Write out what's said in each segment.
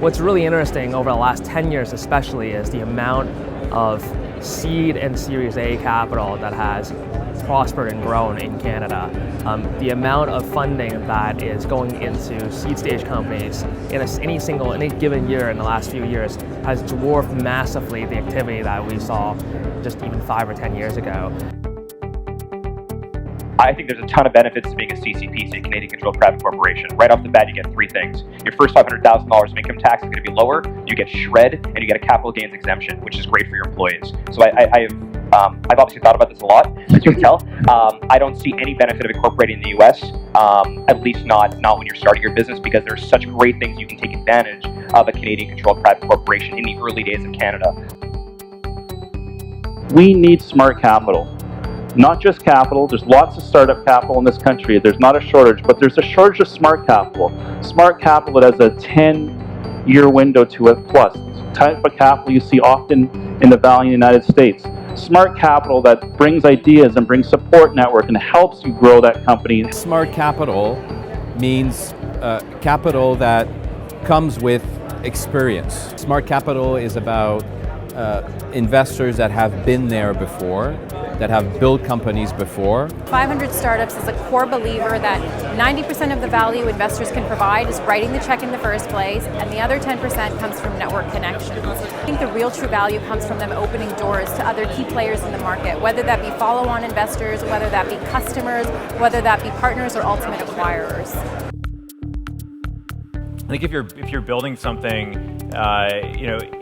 what's really interesting over the last 10 years especially is the amount of seed and Series A capital that has prospered and grown in Canada. The amount of funding that is going into seed stage companies in any given year in the last few years has dwarfed massively the activity that we saw just even 5 or 10 years ago. I think there's a ton of benefits to being a CCP, a Canadian Controlled Private Corporation. Right off the bat, you get 3 things. Your first $500,000 of income tax is going to be lower, you get SHRED, and you get a capital gains exemption, which is great for your employees. So I've obviously thought about this a lot, as you can tell. I don't see any benefit of incorporating in the U.S., at least not when you're starting your business, because there's such great things you can take advantage of a Canadian Controlled Private Corporation in the early days of Canada. We need smart capital. Not just capital, there's lots of startup capital in this country. There's not a shortage, but there's a shortage of smart capital. Smart capital that has a 10-year window to it plus. Type of capital you see often in the Valley in the United States. Smart capital that brings ideas and brings support network and helps you grow that company. Smart capital means capital that comes with experience. Smart capital is about investors that have been there before, that have built companies before. 500 Startups is a core believer that 90% of the value investors can provide is writing the check in the first place, and the other 10% comes from network connections. I think the real true value comes from them opening doors to other key players in the market, whether that be follow-on investors, whether that be customers, whether that be partners or ultimate acquirers. I think if you're building something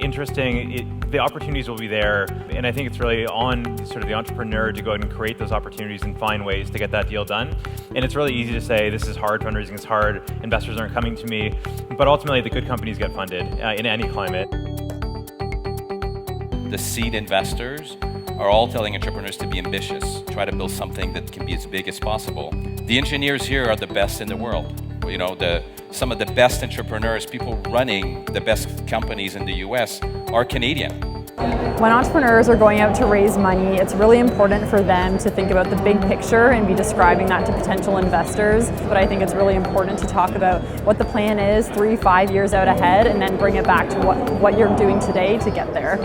interesting, the opportunities will be there, and I think it's really on sort of the entrepreneur to go ahead and create those opportunities and find ways to get that deal done. And it's really easy to say this is hard, fundraising is hard, investors aren't coming to me, but ultimately the good companies get funded in any climate. The seed investors are all telling entrepreneurs to be ambitious, try to build something that can be as big as possible. The engineers here are the best in the world. You know, some of the best entrepreneurs, people running the best companies in the US are Canadian. When entrepreneurs are going out to raise money, it's really important for them to think about the big picture and be describing that to potential investors. But I think it's really important to talk about what the plan is 3-5 years out ahead and then bring it back to what you're doing today to get there.